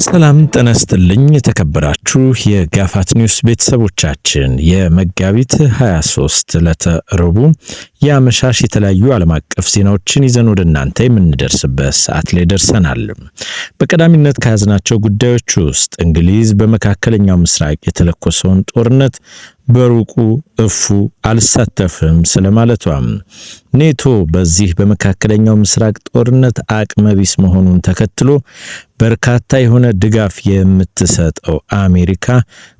ሰላም ጤና ይስጥልኝ የተከበራችሁ የጋፋት ኒውስ ቤተሰቦቻችን የመጋቢት 23 ዕለተ ረቡዕ የአመሻሽ የተለያዩ ዓለም አቀፍ ዜናዎችን ይዘን ወደ እናንተ የምንደርስበት ሰዓት ላይ ደርሰናል። በቀዳሚነት ከያዝናቸው ጉዳዮች ውስጥ እንግሊዝ በመካከለኛው ምስራቅ የተለኮሰውን ጦርነት በሩቁ አልሳተፍም ስለማለቷ፣ ኔቶ በዚህ በመካከለኛው ምስራቅ ጦርነት አቅመቢስ መሆኑን ተከትሎ በርካታ የሆነ ድጋፍ የምትሰጠው አሜሪካ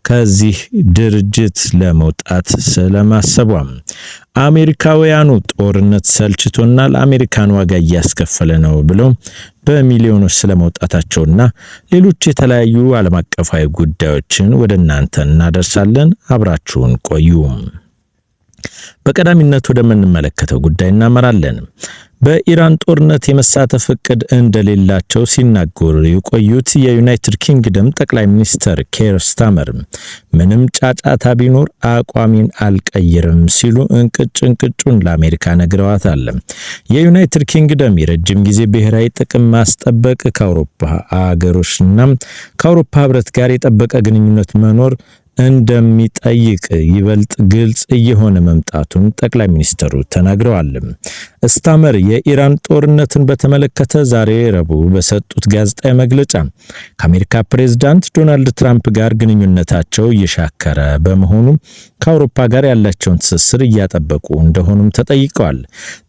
ከዚህ ድርጅት ለመውጣት ስለማሰቧ፣ አሜሪካውያኑ ጦርነት ሰልችቶናል፣ አሜሪካን ዋጋ እያስከፈለ ነው ብለው በሚሊዮኖች ስለመውጣታቸውና ሌሎች የተለያዩ ዓለም አቀፋዊ ጉዳዮችን ወደ እናንተ እናደርሳለን። አብራችሁን ቆዩ። በቀዳሚነት ወደምንመለከተው ጉዳይ እናመራለን። በኢራን ጦርነት የመሳተፍ እቅድ እንደሌላቸው ሲናገሩ የቆዩት የዩናይትድ ኪንግደም ጠቅላይ ሚኒስትር ኬር ስታመር ምንም ጫጫታ ቢኖር አቋሜን አልቀይርም ሲሉ እንቅጩን ለአሜሪካ ነግረዋታል። የዩናይትድ ኪንግደም የረጅም ጊዜ ብሔራዊ ጥቅም ማስጠበቅ ከአውሮፓ አገሮችና ከአውሮፓ ሕብረት ጋር የጠበቀ ግንኙነት መኖር እንደሚጠይቅ ይበልጥ ግልጽ እየሆነ መምጣቱን ጠቅላይ ሚኒስትሩ ተናግረዋል። ስታመር የኢራን ጦርነትን በተመለከተ ዛሬ ረቡዕ በሰጡት ጋዜጣዊ መግለጫ ከአሜሪካ ፕሬዝዳንት ዶናልድ ትራምፕ ጋር ግንኙነታቸው እየሻከረ በመሆኑ ከአውሮፓ ጋር ያላቸውን ትስስር እያጠበቁ እንደሆኑም ተጠይቀዋል።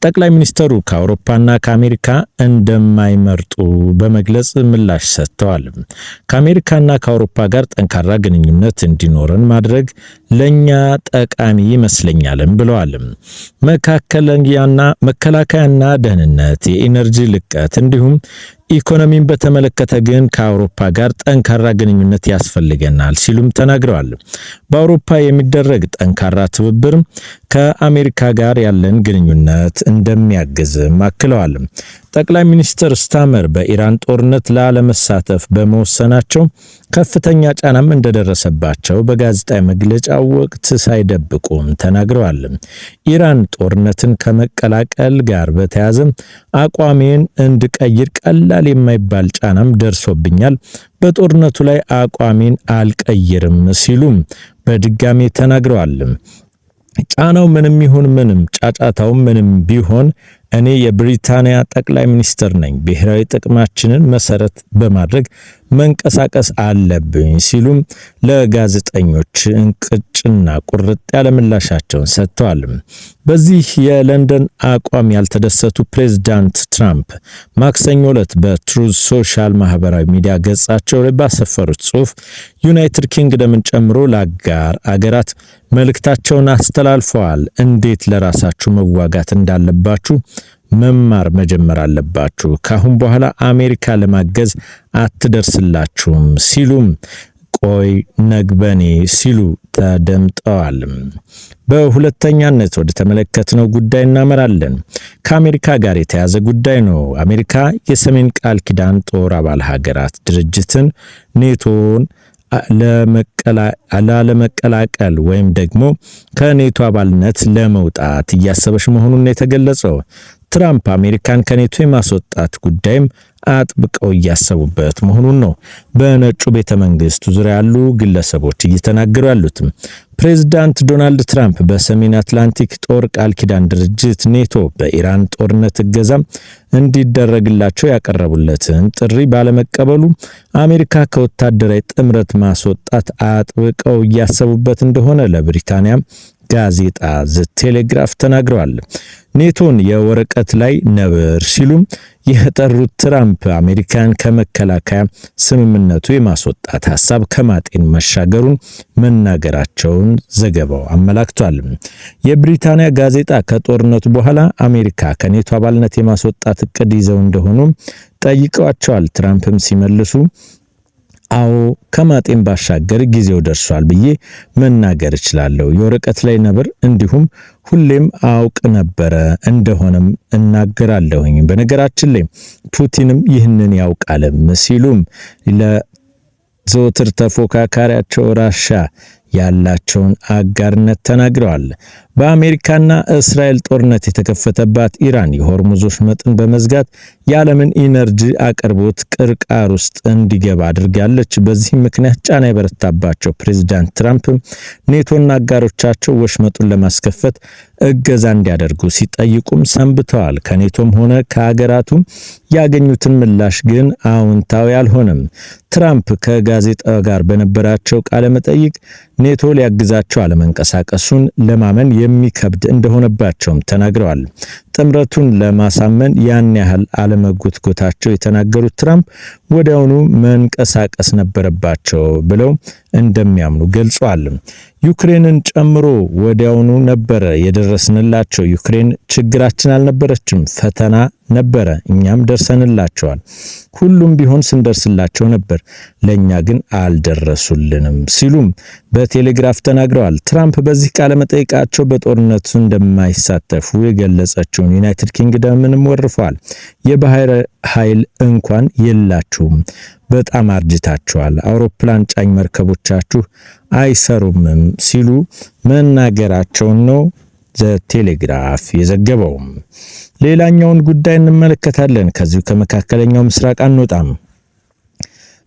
ጠቅላይ ሚኒስትሩ ከአውሮፓና ከአሜሪካ እንደማይመርጡ በመግለጽ ምላሽ ሰጥተዋል። ከአሜሪካና ከአውሮፓ ጋር ጠንካራ ግንኙነት እንዲኖረን ማድረግ ለኛ ጠቃሚ ይመስለኛልም ብለዋል። መከላከያና ደህንነት፣ የኢነርጂ ልቀት እንዲሁም ኢኮኖሚን በተመለከተ ግን ከአውሮፓ ጋር ጠንካራ ግንኙነት ያስፈልገናል ሲሉም ተናግረዋል። በአውሮፓ የሚደረግ ጠንካራ ትብብር ከአሜሪካ ጋር ያለን ግንኙነት እንደሚያግዝም አክለዋል። ጠቅላይ ሚኒስትር ስታመር በኢራን ጦርነት ላለመሳተፍ በመወሰናቸው ከፍተኛ ጫናም እንደደረሰባቸው በጋዜጣዊ መግለጫው ወቅት ሳይደብቁም ተናግረዋል። ኢራን ጦርነትን ከመቀላቀል ጋር በተያያዘ አቋሜን እንድቀይር ቀላል የማይባል ጫናም ደርሶብኛል፣ በጦርነቱ ላይ አቋሜን አልቀይርም ሲሉም በድጋሚ ተናግረዋል። ጫናው ምንም ይሁን ምንም፣ ጫጫታው ምንም ቢሆን እኔ የብሪታንያ ጠቅላይ ሚኒስትር ነኝ፣ ብሔራዊ ጥቅማችንን መሰረት በማድረግ መንቀሳቀስ አለብኝ ሲሉም ለጋዜጠኞች እንቅጭና ቁርጥ ያለ ምላሻቸውን ሰጥተዋል። በዚህ የለንደን አቋም ያልተደሰቱ ፕሬዝዳንት ትራምፕ ማክሰኞ ዕለት በትሩዝ ሶሻል ማህበራዊ ሚዲያ ገጻቸው ላይ ባሰፈሩት ጽሑፍ ዩናይትድ ኪንግደምን ጨምሮ ለአጋር አገራት መልእክታቸውን አስተላልፈዋል። እንዴት ለራሳችሁ መዋጋት እንዳለባችሁ መማር መጀመር አለባችሁ። ካሁን በኋላ አሜሪካ ለማገዝ አትደርስላችሁም ሲሉም ቆይ ነግበኔ ሲሉ ተደምጠዋል። በሁለተኛነት ወደ ተመለከትነው ጉዳይ እናመራለን። ከአሜሪካ ጋር የተያዘ ጉዳይ ነው። አሜሪካ የሰሜን ቃል ኪዳን ጦር አባል ሀገራት ድርጅትን ኔቶን ላለመቀላቀል ወይም ደግሞ ከኔቶ አባልነት ለመውጣት እያሰበች መሆኑን የተገለጸው ትራምፕ አሜሪካን ከኔቶ የማስወጣት ጉዳይም አጥብቀው እያሰቡበት መሆኑን ነው በነጩ ቤተ መንግስት ዙሪያ ያሉ ግለሰቦች እየተናገሩ ያሉት። ፕሬዝዳንት ዶናልድ ትራምፕ በሰሜን አትላንቲክ ጦር ቃል ኪዳን ድርጅት ኔቶ በኢራን ጦርነት እገዛ እንዲደረግላቸው ያቀረቡለትን ጥሪ ባለመቀበሉ አሜሪካ ከወታደራዊ ጥምረት ማስወጣት አጥብቀው እያሰቡበት እንደሆነ ለብሪታንያ ጋዜጣ ዘ ቴሌግራፍ ተናግረዋል። ኔቶን የወረቀት ላይ ነብር ሲሉም የጠሩት ትራምፕ አሜሪካን ከመከላከያ ስምምነቱ የማስወጣት ሐሳብ ከማጤን መሻገሩን መናገራቸውን ዘገባው አመላክቷል። የብሪታንያ ጋዜጣ ከጦርነቱ በኋላ አሜሪካ ከኔቶ አባልነት የማስወጣት እቅድ ይዘው እንደሆኑ ጠይቀዋቸዋል። ትራምፕም ሲመልሱ አዎ ከማጤን ባሻገር ጊዜው ደርሷል ብዬ መናገር እችላለሁ። የወረቀት ላይ ነብር እንዲሁም ሁሌም አውቅ ነበረ እንደሆነም እናገራለሁኝ። በነገራችን ላይ ፑቲንም ይህንን ያውቃልም ሲሉም ለዘወትር ተፎካካሪያቸው ራሻ ያላቸውን አጋርነት ተናግረዋል። በአሜሪካና እስራኤል ጦርነት የተከፈተባት ኢራን የሆርሙዝ ወሽመጥን በመዝጋት የዓለምን ኢነርጂ አቅርቦት ቅርቃር ውስጥ እንዲገባ አድርጋለች። በዚህም ምክንያት ጫና የበረታባቸው ፕሬዝዳንት ትራምፕ ኔቶና አጋሮቻቸው ወሽመጡን ለማስከፈት እገዛ እንዲያደርጉ ሲጠይቁም ሰንብተዋል። ከኔቶም ሆነ ከሀገራቱ ያገኙትን ምላሽ ግን አዎንታዊ አልሆነም። ትራምፕ ከጋዜጣው ጋር በነበራቸው ቃለ መጠይቅ ኔቶ ሊያግዛቸው አለመንቀሳቀሱን ለማመን የሚከብድ እንደሆነባቸውም ተናግረዋል። ጥምረቱን ለማሳመን ያን ያህል አለመጎትጎታቸው የተናገሩት ትራምፕ ወዲያውኑ መንቀሳቀስ ነበረባቸው ብለው እንደሚያምኑ ገልጸዋል። ዩክሬንን ጨምሮ ወዲያውኑ ነበረ የደረስንላቸው። ዩክሬን ችግራችን አልነበረችም፣ ፈተና ነበረ፣ እኛም ደርሰንላቸዋል። ሁሉም ቢሆን ስንደርስላቸው ነበር፣ ለኛ ግን አልደረሱልንም ሲሉም በቴሌግራፍ ተናግረዋል። ትራምፕ በዚህ ቃለ መጠይቃቸው በጦርነቱ እንደማይሳተፉ የገለጸችውን ዩናይትድ ኪንግደምንም ወርፈዋል። የባህር ኃይል እንኳን የላችሁም፣ በጣም አርጅታችኋል፣ አውሮፕላን ጫኝ መርከቦቻችሁ አይሰሩምም ሲሉ መናገራቸውን ነው ዘቴሌግራፍ የዘገበው። ሌላኛውን ጉዳይ እንመለከታለን። ከዚሁ ከመካከለኛው ምስራቅ አንወጣም።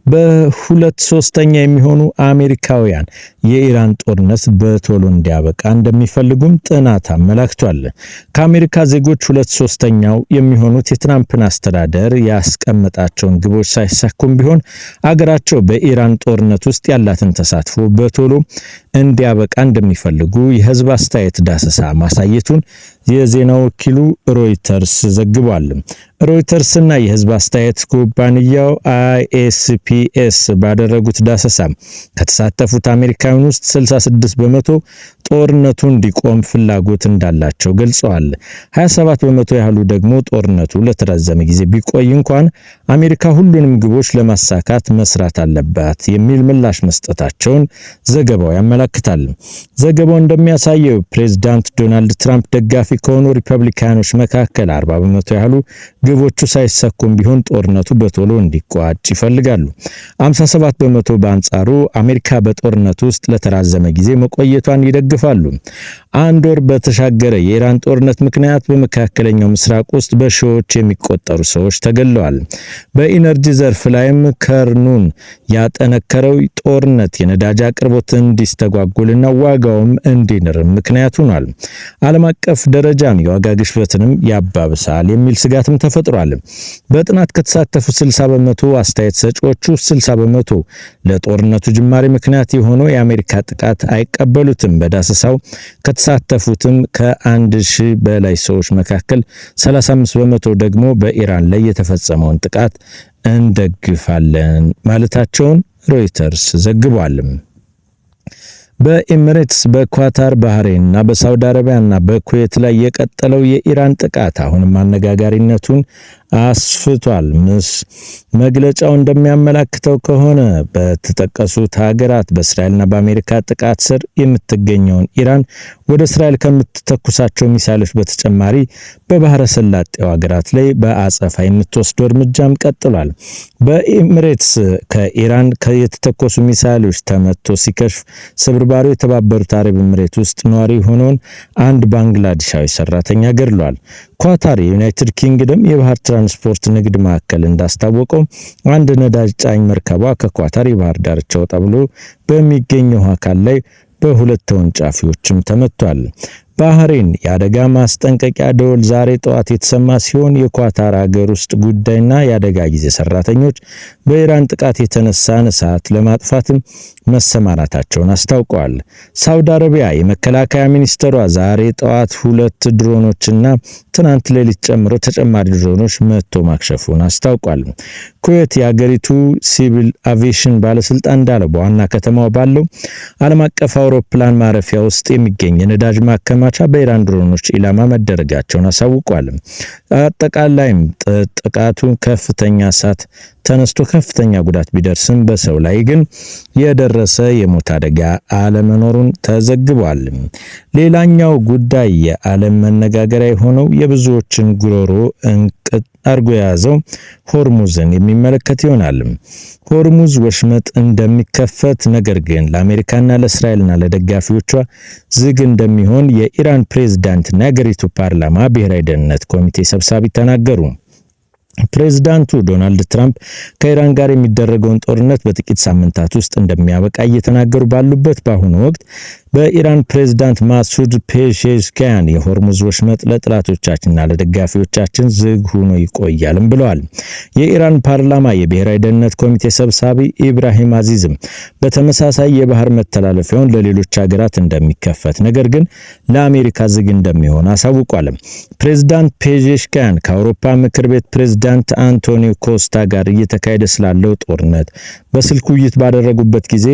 በ2/3 የሚሆኑ አሜሪካውያን የኢራን ጦርነት በቶሎ እንዲያበቃ እንደሚፈልጉም ጥናት አመላክቷል። ከአሜሪካ ዜጎች 2/3 የሚሆኑት የትራምፕን አስተዳደር ያስቀመጣቸውን ግቦች ሳይሳኩም ቢሆን አገራቸው በኢራን ጦርነት ውስጥ ያላትን ተሳትፎ በቶሎ እንዲያበቃ እንደሚፈልጉ የህዝብ አስተያየት ዳሰሳ ማሳየቱን የዜና ወኪሉ ሮይተርስ ዘግቧል። ሮይተርስና የህዝብ አስተያየት ኩባንያው ISPS ባደረጉት ዳሰሳ ከተሳተፉት አሜሪካውያን ውስጥ 66% ጦርነቱ እንዲቆም ፍላጎት እንዳላቸው ገልጸዋል። 27% ያህሉ ደግሞ ጦርነቱ ለተራዘመ ጊዜ ቢቆይ እንኳን አሜሪካ ሁሉንም ግቦች ለማሳካት መስራት አለባት የሚል ምላሽ መስጠታቸውን ዘገባው ያመለክታል። ዘገባው እንደሚያሳየው ፕሬዝዳንት ዶናልድ ትራምፕ ደጋፊ ከሆኑ ሪፐብሊካኖች መካከል 40% ያህሉ ግቦቹ ሳይሳኩም ቢሆን ጦርነቱ በቶሎ እንዲቋጭ ይፈልጋሉ። 57% በአንጻሩ አሜሪካ በጦርነቱ ውስጥ ለተራዘመ ጊዜ መቆየቷን ይደግፋሉ። አንድ ወር በተሻገረ የኢራን ጦርነት ምክንያት በመካከለኛው ምስራቅ ውስጥ በሺዎች የሚቆጠሩ ሰዎች ተገለዋል። በኢነርጂ ዘርፍ ላይም ከርኑን ያጠነከረው ጦርነት የነዳጅ አቅርቦት እንዲስተጓጎልና ዋጋውም እንዲንር ምክንያት ሆኗል። ዓለም አቀፍ ደረጃም የዋጋ ግሽበትንም ያባብሳል የሚል ስጋትም ተፈጥሯል። በጥናት ከተሳተፉ 60% አስተያየት ሰጪዎቹ 60% ለጦርነቱ ጅማሬ ምክንያት የሆነው የአሜሪካ ጥቃት አይቀበሉትም። በዳሰሳው ከተሳተፉትም ከ1000 በላይ ሰዎች መካከል 35% ደግሞ በኢራን ላይ የተፈጸመውን ጥቃት እንደግፋለን ማለታቸውን ሮይተርስ ዘግቧል። በኤሚሬትስ፣ በኳታር፣ ባህሬን እና በሳውዲ አረቢያ እና በኩዌት ላይ የቀጠለው የኢራን ጥቃት አሁንም አነጋጋሪነቱን አስፍቷል። መግለጫው እንደሚያመላክተው ከሆነ በተጠቀሱት ሀገራት በእስራኤልና በአሜሪካ ጥቃት ስር የምትገኘውን ኢራን ወደ እስራኤል ከምትተኩሳቸው ሚሳይሎች በተጨማሪ በባህረ ሰላጤው ሀገራት ላይ በአጸፋ የምትወስደው እርምጃም ቀጥሏል። በኤሚሬትስ ከኢራን የተተኮሱ ሚሳይሎች ተመቶ ሲከሽፍ ስብርባሪው የተባበሩት አረብ ኤሚሬት ውስጥ ነዋሪ የሆነውን አንድ ባንግላዴሻዊ ሰራተኛ ገድሏል። ኳታር የዩናይትድ ኪንግደም የባህር ትራንስፖርት ንግድ ማዕከል እንዳስታወቀው አንድ ነዳጅ ጫኝ መርከቧ ከኳታር የባህር ዳርቻ ወጣ ብሎ በሚገኘው አካል ላይ በሁለት ተወንጫፊዎችም ተመቷል። ባህሬን የአደጋ ማስጠንቀቂያ ደወል ዛሬ ጠዋት የተሰማ ሲሆን የኳታር ሀገር ውስጥ ጉዳይና የአደጋ ጊዜ ሰራተኞች በኢራን ጥቃት የተነሳን እሳት ለማጥፋትም መሰማራታቸውን አስታውቀዋል። ሳውዲ አረቢያ የመከላከያ ሚኒስትሯ ዛሬ ጠዋት 2 ድሮኖችና ትናንት ሌሊት ጨምሮ ተጨማሪ ድሮኖች መጥቶ ማክሸፉን አስታውቋል። ኩዌት የሀገሪቱ ሲቪል አቪዬሽን ባለስልጣን እንዳለው በዋና ከተማው ባለው ዓለም አቀፍ አውሮፕላን ማረፊያ ውስጥ የሚገኝ የነዳጅ ማከማቻ በኢራን ድሮኖች ኢላማ መደረጋቸውን አሳውቋል። አጠቃላይም ጥቃቱ ከፍተኛ እሳት ተነስቶ ከፍተኛ ጉዳት ቢደርስም በሰው ላይ ግን የደረሰ የሞት አደጋ አለመኖሩን ተዘግቧል። ሌላኛው ጉዳይ የዓለም መነጋገሪያ የሆነው የብዙዎችን ጉሮሮ እንቅጥ አርጎ የያዘው ሆርሙዝን የሚመለከት ይሆናል። ሆርሙዝ ወሽመጥ እንደሚከፈት ነገር ግን ለአሜሪካና ለእስራኤልና ለደጋፊዎቿ ዝግ እንደሚሆን የኢራን ፕሬዝዳንትና የአገሪቱ ፓርላማ ብሔራዊ ደህንነት ኮሚቴ ሰብሳቢ ተናገሩ። ፕሬዝዳንቱ ዶናልድ ትራምፕ ከኢራን ጋር የሚደረገውን ጦርነት በጥቂት ሳምንታት ውስጥ እንደሚያበቃ እየተናገሩ ባሉበት በአሁኑ ወቅት በኢራን ፕሬዝዳንት ማሱድ ፔሼሽኪያን የሆርሙዝ ወሽመጥ ለጥላቶቻችንና ለደጋፊዎቻችን ዝግ ሆኖ ይቆያልም ብለዋል። የኢራን ፓርላማ የብሔራዊ ደህንነት ኮሚቴ ሰብሳቢ ኢብራሂም አዚዝም በተመሳሳይ የባህር መተላለፊያውን ለሌሎች ሀገራት እንደሚከፈት ነገር ግን ለአሜሪካ ዝግ እንደሚሆን አሳውቋል። ፕሬዝዳንት ፔሼሽኪያን ከአውሮፓ ምክር ቤት ፕሬዝዳንት አንቶኒዮ ኮስታ ጋር እየተካሄደ ስላለው ጦርነት በስልክ ውይይት ባደረጉበት ጊዜ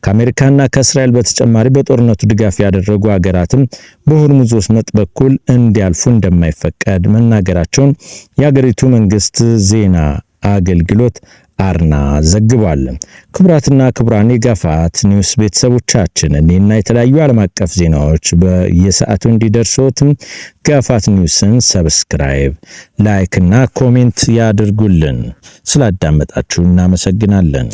ከአሜሪካና ከእስራኤል በተጨማሪ በጦርነቱ ድጋፍ ያደረጉ ሀገራትም በሆርሙዝ ወሽመጥ በኩል እንዲያልፉ እንደማይፈቀድ መናገራቸውን የሀገሪቱ መንግስት ዜና አገልግሎት አርና ዘግቧል። ክቡራትና ክቡራን የጋፋት ኒውስ ቤተሰቦቻችን እኔና የተለያዩ ዓለም አቀፍ ዜናዎች በየሰዓቱ እንዲደርሶትም ጋፋት ኒውስን ሰብስክራይብ፣ ላይክ እና ኮሜንት ያድርጉልን። ስላዳመጣችሁ እናመሰግናለን።